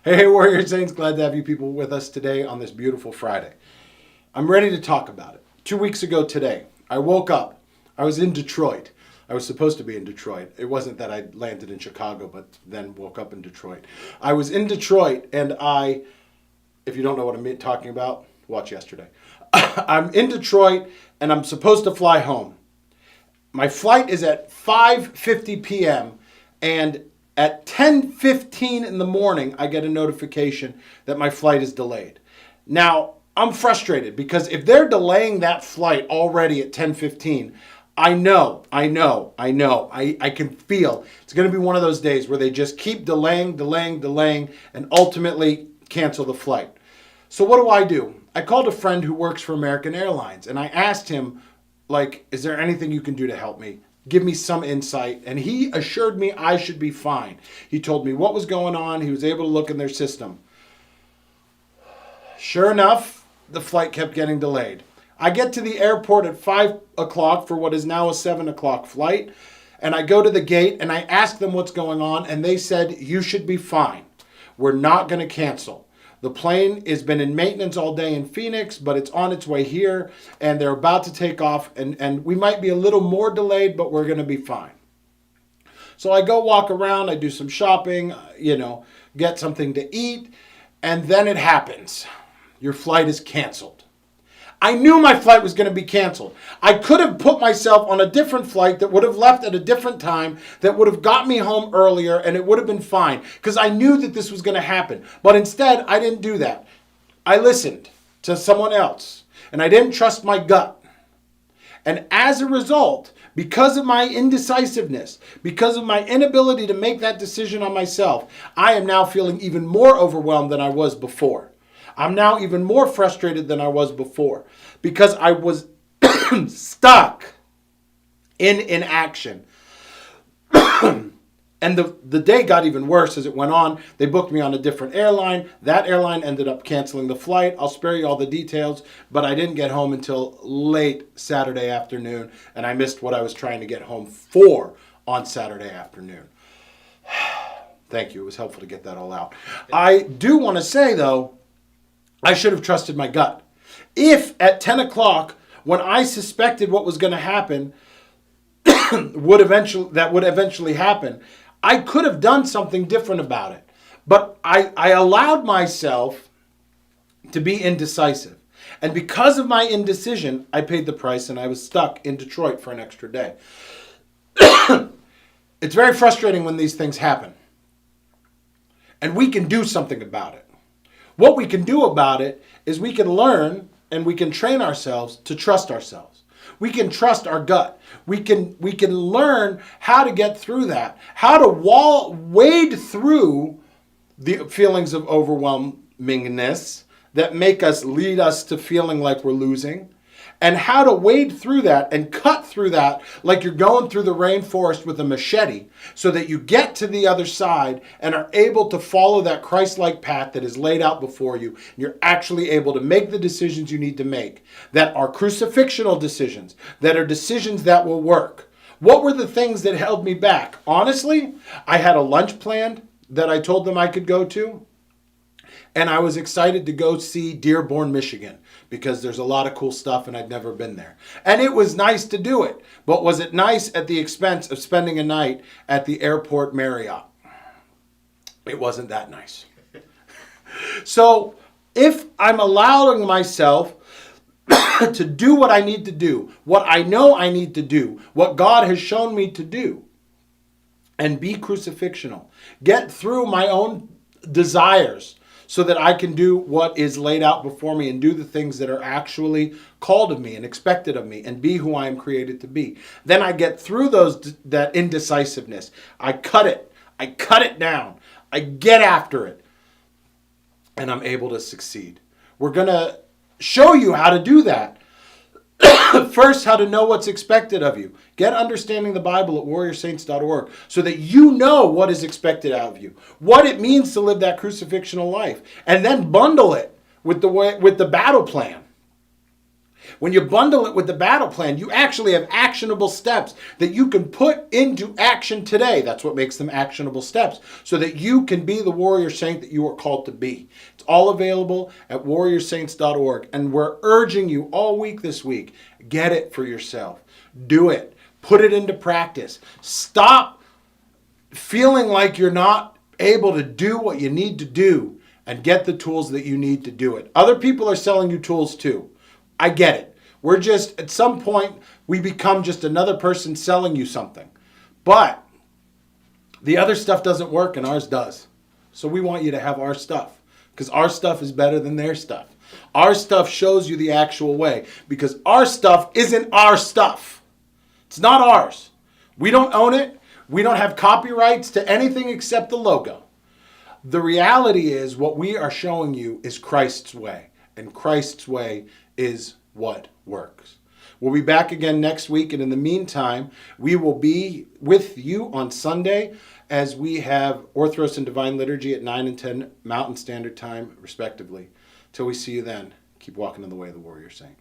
Hey, Warrior Saints, glad to have you people with us today on this beautiful Friday. I'm ready to talk about it. 2 weeks ago today, I woke up. I was in Detroit. I was supposed to be in Detroit. It wasn't that I landed in Chicago, but then woke up in Detroit. I was in Detroit, and if you don't know what I'm talking about, watch yesterday. I'm in Detroit, and I'm supposed to fly home. My flight is at 5:50 p.m., and at 10:15 in the morning, I get a notification that my flight is delayed. Now, I'm frustrated because if they're delaying that flight already at 10:15, I can feel it's going to be one of those days where they just keep delaying, and ultimately cancel the flight. So what do? I called a friend who works for American Airlines, and I asked him, is there anything you can do to help me? Give me some insight. And he assured me I should be fine. He told me what was going on. He was able to look in their system. Sure enough, the flight kept getting delayed. I get to the airport at 5 o'clock for what is now a 7 o'clock flight. And I go to the gate and I ask them what's going on. And they said, you should be fine. We're not going to cancel. The plane has been in maintenance all day in Phoenix, but it's on its way here, and they're about to take off, and we might be a little more delayed, but we're going to be fine. So I go walk around, I do some shopping, get something to eat, and then it happens. Your flight is canceled. I knew my flight was going to be canceled. I could have put myself on a different flight that would have left at a different time, that would have got me home earlier, and it would have been fine because I knew that this was going to happen. But instead, I didn't do that. I listened to someone else, and I didn't trust my gut. And as a result, because of my indecisiveness, because of my inability to make that decision on myself, I am now feeling even more overwhelmed than I was before. I'm now even more frustrated than I was before because I was stuck in inaction. And the day got even worse as it went on. They booked me on a different airline. That airline ended up canceling the flight. I'll spare you all the details, but I didn't get home until late Saturday afternoon, and I missed what I was trying to get home for on Saturday afternoon. Thank you. It was helpful to get that all out. I do want to say, though, I should have trusted my gut. If at 10 o'clock, when I suspected what was going to happen, would eventually happen, I could have done something different about it. But I allowed myself to be indecisive. And because of my indecision, I paid the price and I was stuck in Detroit for an extra day. It's very frustrating when these things happen. And we can do something about it. What we can do about it is we can learn and we can train ourselves to trust ourselves. We can trust our gut. We can learn how to get through that, how to wade through the feelings of overwhelmingness that lead us to feeling like we're losing, and how to wade through that and cut through that like you're going through the rainforest with a machete so that you get to the other side and are able to follow that Christ-like path that is laid out before you. And you're actually able to make the decisions you need to make that are crucifixional decisions, that are decisions that will work. What were the things that held me back? Honestly, I had a lunch planned that I told them I could go to. And I was excited to go see Dearborn, Michigan, because there's a lot of cool stuff and I'd never been there. And it was nice to do it. But was it nice at the expense of spending a night at the airport Marriott? It wasn't that nice. So if I'm allowing myself to do what I need to do, what I know I need to do, what God has shown me to do, and be crucifixional, get through my own desires, so that I can do what is laid out before me and do the things that are actually called of me and expected of me and be who I am created to be. Then I get through that indecisiveness. I cut it down. I get after it. And I'm able to succeed. We're going to show you how to do that. First, how to know what's expected of you. Get Understanding the Bible at warriorsaints.org so that you know what is expected out of you, what it means to live that crucifixional life, and then bundle it with the battle plan. When you bundle it with the battle plan, you actually have actionable steps that you can put into action today. That's what makes them actionable steps, so that you can be the warrior saint that you are called to be. It's all available at warriorsaints.org. And we're urging you all week this week, get it for yourself. Do it. Put it into practice. Stop feeling like you're not able to do what you need to do, and get the tools that you need to do it. Other people are selling you tools too. I get it. We're just, at some point, we become just another person selling you something. But the other stuff doesn't work and ours does. So we want you to have our stuff, because our stuff is better than their stuff. Our stuff shows you the actual way, because our stuff isn't our stuff. It's not ours. We don't own it. We don't have copyrights to anything except the logo. The reality is, what we are showing you is Christ's way. And Christ's way is what works. We'll be back again next week. And in the meantime, we will be with you on Sunday as we have Orthros and Divine Liturgy at 9 and 10 Mountain Standard Time, respectively. Till we see you then, keep walking in the way of the warrior saint.